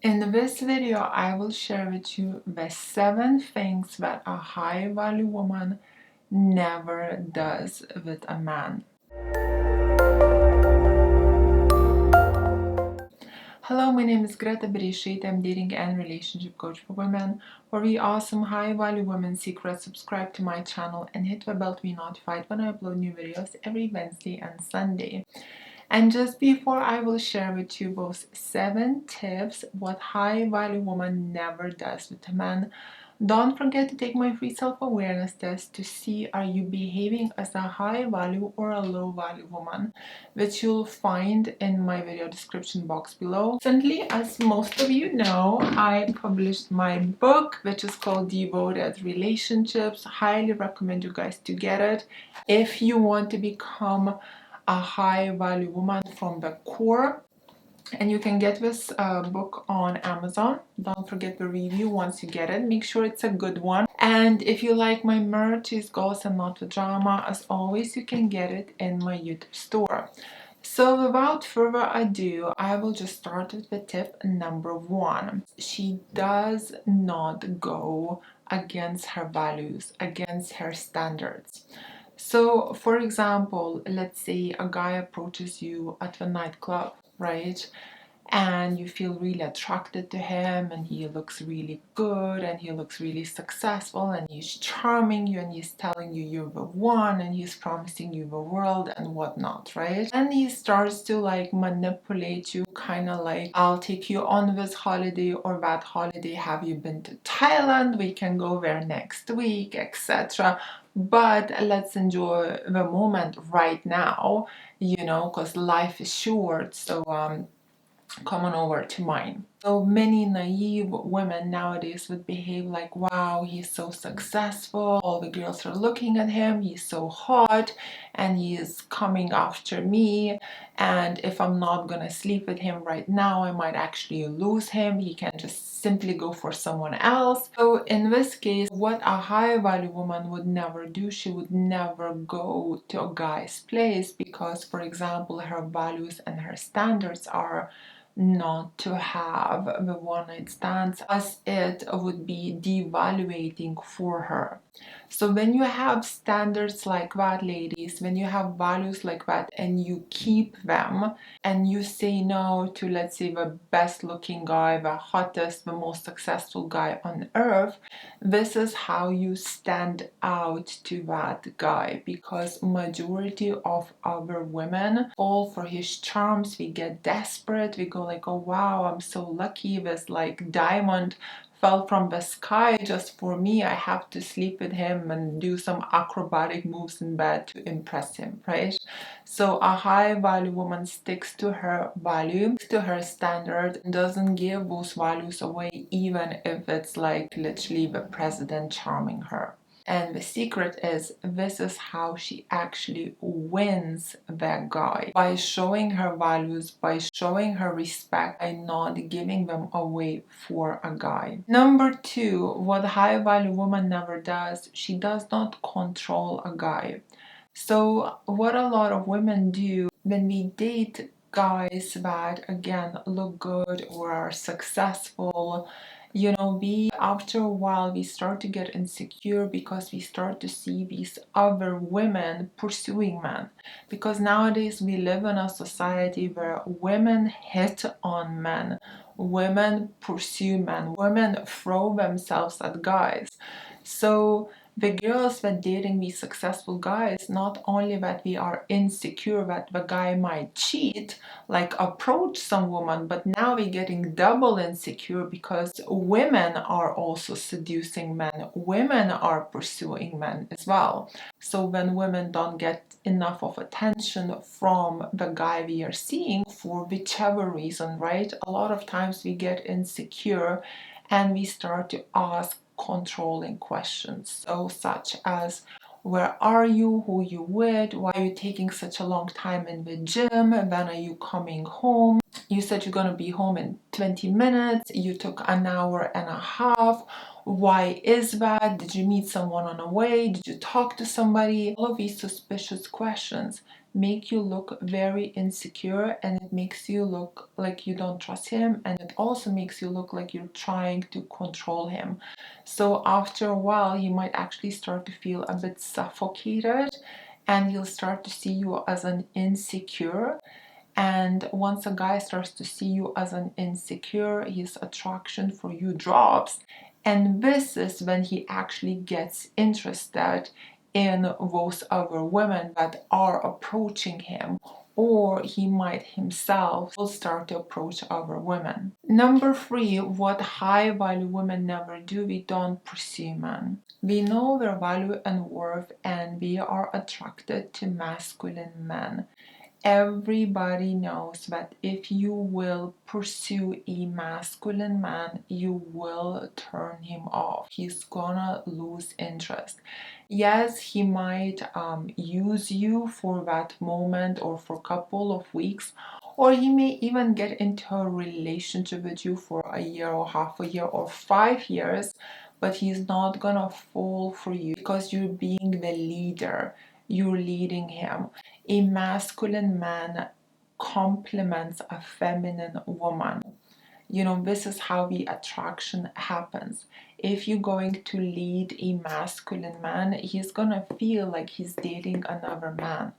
In this video, I will share with you the 7 things that a high value woman never does with a man. Hello, my name is Greta Bereisaite. I'm dating and relationship coach for women. For the awesome high value women secrets, subscribe to my channel and hit the bell to be notified when I upload new videos every Wednesday and Sunday. And just before I will share with you those 7 tips what high value woman never does with a man, don't forget to take my free self-awareness test to see are you behaving as a high value or a low value woman, which you'll find in my video description box below. Recently, as most of you know, I published my book, which is called Devoted Relationships. Highly recommend you guys to get it if you want to become a high value woman from the core. And you can get this book on Amazon. Don't forget the review once you get it. Make sure it's a good one. And if you like my merch, it's Ghost and Not the Drama, as always, you can get it in my YouTube store. So without further ado, I will just start with the tip number 1. She does not go against her values, against her standards. So, for example, let's say a guy approaches you at the nightclub, right? And you feel really attracted to him, and he looks really good, and he looks really successful, and he's charming you, and he's telling you you're the one, and he's promising you the world and whatnot, right? And he starts to like manipulate you, kind of like, I'll take you on this holiday or that holiday. Have you been to Thailand? We can go there next week, etc. But let's enjoy the moment right now, because life is short. So come on over to mine. So many naive women nowadays would behave like, wow, he's so successful, all the girls are looking at him, he's so hot, and he is coming after me, and if I'm not gonna sleep with him right now, I might actually lose him. He can just simply go for someone else. So in this case, what a high value woman would never do, she would never go to a guy's place because, for example, her values and her standards are not to have the one night stands, as it would be devaluating for her. So when you have standards like that, ladies, when you have values like that and you keep them and you say no to, let's say, the best looking guy, the hottest, the most successful guy on earth, this is how you stand out to that guy, because majority of other women fall for his charms. We get desperate, we go like, oh wow, I'm so lucky, this like diamond fell from the sky just for me. I have to sleep with him and do some acrobatic moves in bed to impress him, right? So a high value woman sticks to her value, to her standard, and doesn't give those values away, even if it's like literally the president charming her. And the secret is, this is how she actually wins that guy. By showing her values, by showing her respect, by not giving them away for a guy. Number 2, what a high value woman never does, she does not control a guy. So what a lot of women do when we date guys that again look good or are successful, we after a while we start to get insecure because we start to see these other women pursuing men. Because nowadays we live in a society where women hit on men, women pursue men, women throw themselves at guys. So the girls that dating these successful guys, not only that we are insecure that the guy might cheat, like approach some woman, but now we're getting double insecure because women are also seducing men, women are pursuing men as well. So when women don't get enough of attention from the guy we are seeing for whichever reason, right? A lot of times we get insecure and we start to ask controlling questions, so such as, where are you, who you with, why are you taking such a long time in the gym, when are you coming home, you said you're going to be home in 20 minutes, you took an hour and a half, why is that, did you meet someone on the way, did you talk to somebody? All of these suspicious questions. make you look very insecure, and it makes you look like you don't trust him, and it also makes you look like you're trying to control him. So after a while he might actually start to feel a bit suffocated, and he'll start to see you as an insecure. And once a guy starts to see you as an insecure, his attraction for you drops. And this is when he actually gets interested in those other women that are approaching him, or he might himself will start to approach other women. Number three, what high value women never do: we don't pursue men. We know their value and worth, and we are attracted to masculine men. Everybody knows that if you will pursue a masculine man, you will turn him off. He's gonna lose interest. Yes, he might use you for that moment or for a couple of weeks, or he may even get into a relationship with you for a year or half a year or 5 years, but he's not gonna fall for you because you're being the leader. You're leading him. A masculine man complements a feminine woman. You know, this is how the attraction happens. If you're going to lead a masculine man, he's gonna feel like he's dating another man.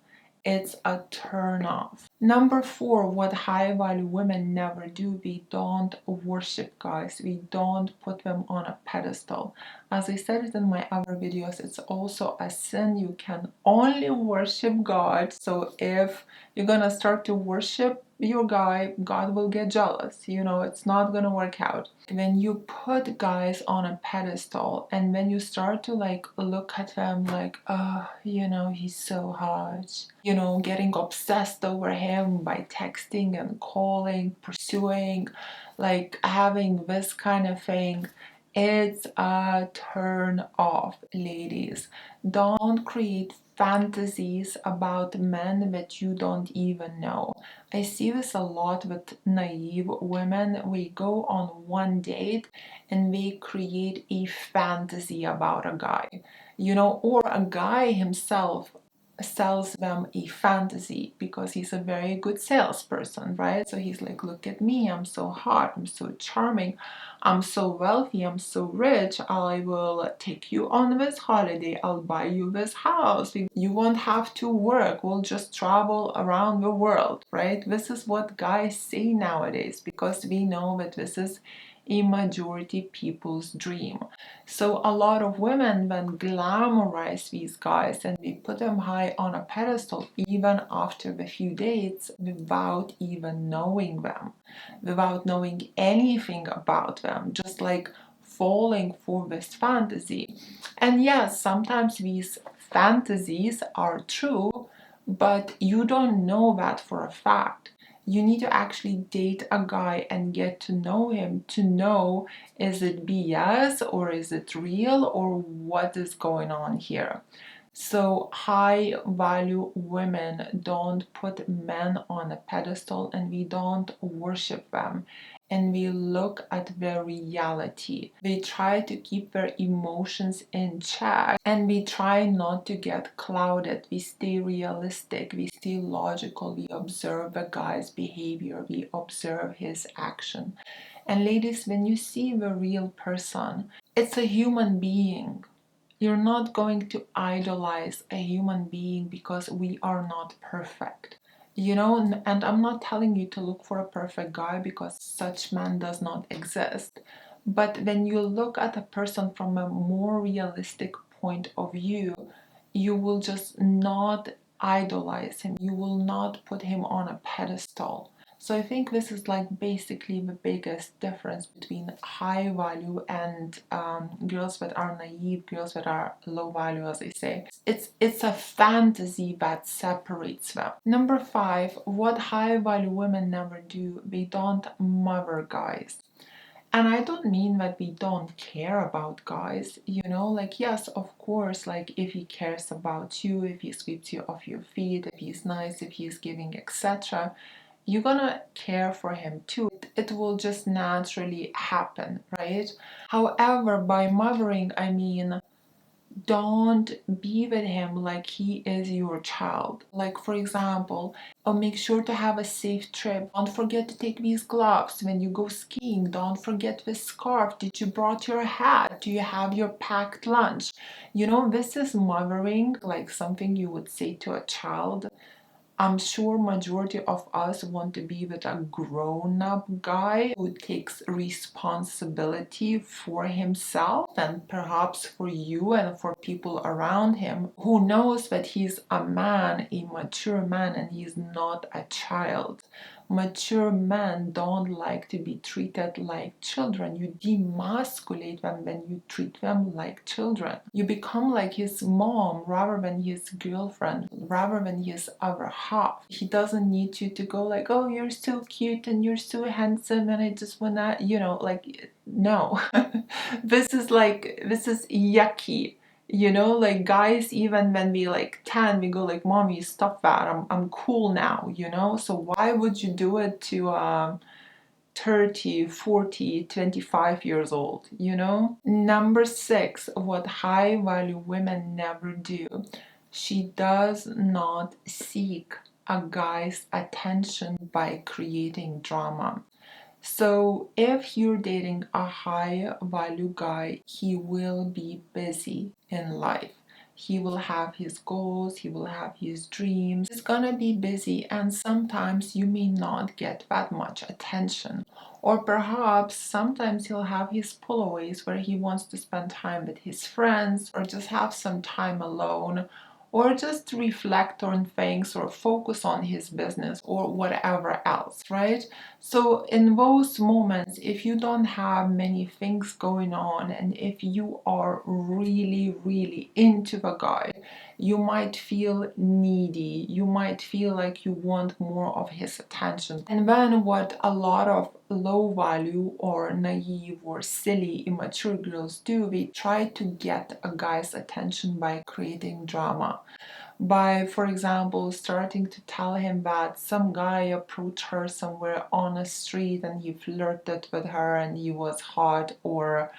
It's a turn off. Number four, what high value women never do: we don't worship guys. We don't put them on a pedestal. As I said it in my other videos, it's also a sin. You can only worship God. So if you're gonna start to worship your guy, God will get jealous. You know, it's not gonna work out. When you put guys on a pedestal, and when you start to like look at them like, oh, you know, he's so hot, you know, getting obsessed over him by texting and calling, pursuing, like having this kind of thing, it's a turn off, ladies. Don't create fantasies about men that you don't even know. I see this a lot with naive women. We go on one date and they create a fantasy about a guy, you know, or a guy himself sells them a fantasy because he's a very good salesperson, right? So he's like, look at me, I'm so hot, I'm so charming, I'm so wealthy, I'm so rich, I will take you on this holiday, I'll buy you this house, you won't have to work, we'll just travel around the world, right? This is what guys say nowadays because we know that this is a majority people's dream. So a lot of women then glamorize these guys and they put them high on a pedestal even after the few dates without even knowing them, without knowing anything about them, just like falling for this fantasy. And yes, sometimes these fantasies are true, but you don't know that for a fact. You need to actually date a guy and get to know him to know, is it BS or is it real or what is going on here. So high value women don't put men on a pedestal, and we don't worship them, and we look at their reality. They try to keep their emotions in check, and we try not to get clouded. We stay realistic, we stay logical, we observe the guy's behavior, we observe his action. And ladies, when you see the real person, it's a human being. You're not going to idolize a human being because we are not perfect. You know, and I'm not telling you to look for a perfect guy because such man does not exist. But when you look at a person from a more realistic point of view, you will just not idolize him. You will not put him on a pedestal. So I think this is like basically the biggest difference between high value and girls that are naive, girls that are low value, as I say. It's a fantasy that separates them. Number five, what high value women never do: they don't mother guys. And I don't mean that we don't care about guys, you know, like, yes, of course, like, if he cares about you, if he sweeps you off your feet, if he's nice, if he's giving, etc., you're gonna care for him too. It will just naturally happen, right? However, by mothering, I mean Don't be with him like he is your child. Like, for example, make sure to have a safe trip. Don't forget to take these gloves when you go skiing. Don't forget this scarf. Did you brought your hat? Do you have your packed lunch? You know, this is mothering, like something you would say to a child. I'm sure majority of us want to be with a grown-up guy who takes responsibility for himself and perhaps for you and for people around him, who knows that he's a man, a mature man, and he's not a child. Mature men don't like to be treated like children. You demasculate them when you treat them like children. You become like his mom rather than his girlfriend, rather than his other half. He doesn't need you to go like, oh, you're so cute and you're so handsome and I just wanna, you know, like, no. This is yucky. You know, like guys, even when we like 10, we go like, mommy, stop that. I'm cool now, you know? So why would you do it to 30, 40, 25 years old, you know? Number 6, what high value women never do. She does not seek a guy's attention by creating drama. So if you're dating a high value guy, he will be busy in life. He will have his goals, he will have his dreams. He's gonna be busy, and sometimes you may not get that much attention. Or perhaps sometimes he'll have his pullaways where he wants to spend time with his friends or just have some time alone or just reflect on things or focus on his business or whatever else, right? So in those moments, if you don't have many things going on and if you are really, really into the guy, you might feel needy. You might feel like you want more of his attention. And then what a lot of low value or naive or silly, immature girls do, they try to get a guy's attention by creating drama, by, for example, starting to tell him that some guy approached her somewhere on a street and he flirted with her and he was hot, or,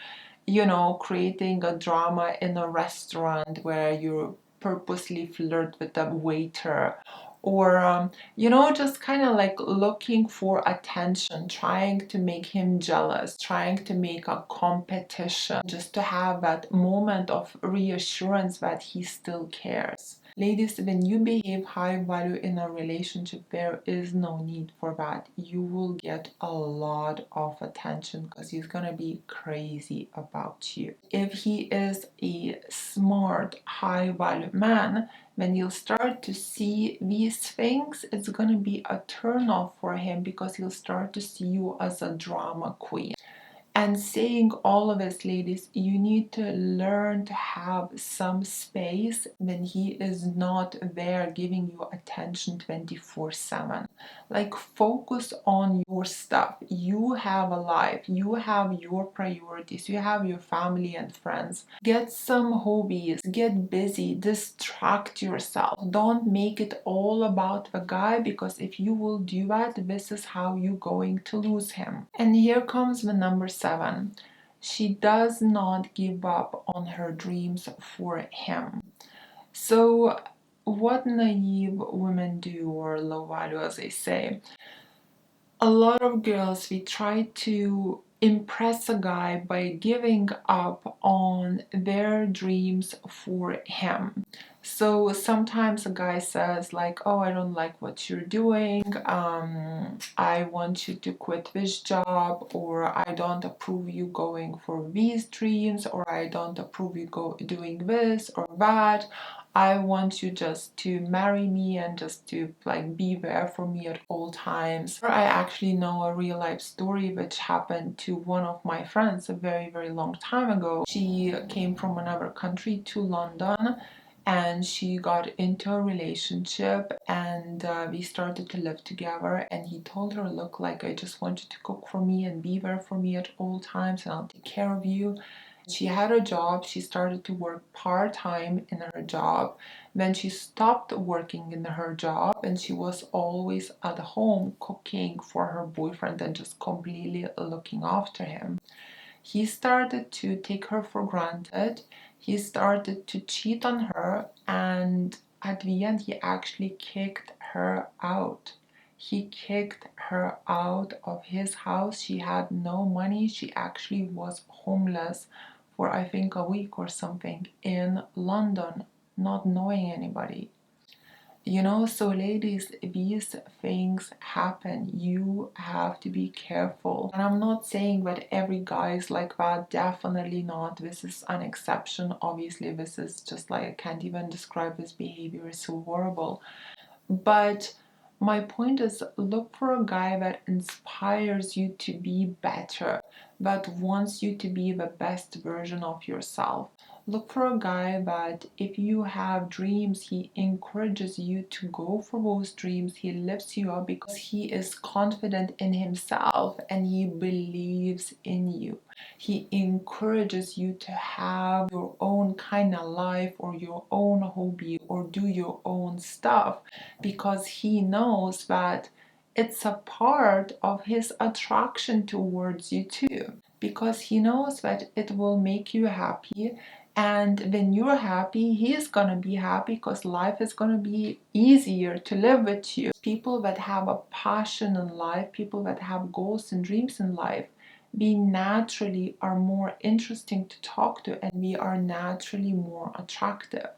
you know, creating a drama in a restaurant where you purposely flirt with the waiter, or you know, just kind of like looking for attention, trying to make him jealous, trying to make a competition just to have that moment of reassurance that he still cares. Ladies, when you behave high value in a relationship, there is no need for that. You will get a lot of attention because he's gonna be crazy about you. If he is a smart, high value man, when you'll start to see these things, it's gonna be a turn off for him because he'll start to see you as a drama queen. And saying all of this, ladies, you need to learn to have some space when he is not there giving you attention 24/7. Like, focus on your stuff. You have a life, you have your priorities, you have your family and friends. Get some hobbies, get busy, distract yourself. Don't make it all about the guy, because if you will do that, this is how you're going to lose him. And here comes the number 7. She does not give up on her dreams for him. So, what naive women do, or low value as they say, a lot of girls, we try to impress a guy by giving up on their dreams for him. So sometimes a guy says like, oh, I don't like what you're doing, I want you to quit this job, or I don't approve you going for these dreams, or I don't approve you doing this or that. I want you just to marry me and just to like be there for me at all times. I actually know a real life story which happened to one of my friends a very, very long time ago. She came from another country to London and she got into a relationship, and we started to live together, and he told her, look, like, I just want you to cook for me and be there for me at all times and I'll take care of you. She had a job, she started to work part-time in her job. Then she stopped working in her job and she was always at home cooking for her boyfriend and just completely looking after him. He started to take her for granted. He started to cheat on her, and at the end, he actually kicked her out. He kicked her out of his house. She had no money. She actually was homeless for, I think, a week or something in London, not knowing anybody. So ladies, these things happen. You have to be careful. And I'm not saying that every guy is like that, definitely not. This is an exception. Obviously, this is just like, I can't even describe this behavior, it's so horrible. But my point is, look for a guy that inspires you to be better, that wants you to be the best version of yourself. Look for a guy that, if you have dreams, he encourages you to go for those dreams. He lifts you up because he is confident in himself and he believes in you. He encourages you to have your own kind of life or your own hobby or do your own stuff, because he knows that it's a part of his attraction towards you too, because he knows that it will make you happy, and when you're happy, he's gonna be happy because life is gonna be easier to live with you. People that have a passion in life, people that have goals and dreams in life, we naturally are more interesting to talk to and we are naturally more attractive.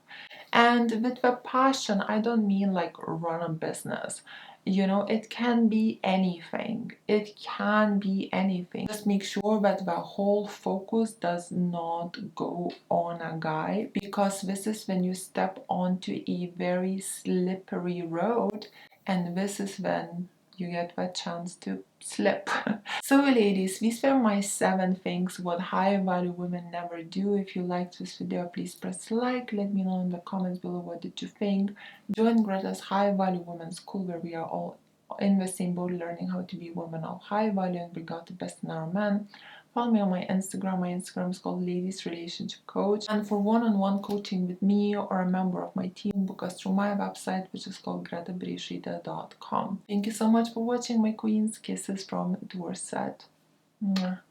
And with the passion, I don't mean like run a business. It can be anything. It can be anything. Just make sure that the whole focus does not go on a guy, because this is when you step onto a very slippery road, and this is when you get the chance to slip. So ladies, these were my 7 things what high value women never do. If you liked this video, please press like. Let me know in the comments below what did you think. Join Greta's High Value Women School, where we are all in the same boat, learning how to be women of high value and bring out the best in our men. Follow me on my Instagram. My Instagram is called Ladies Relationship Coach. And for one-on-one coaching with me or a member of my team, book us through my website, which is called gretabereisaite.com. Thank you so much for watching, my queens. Kisses from Dorset. Mwah.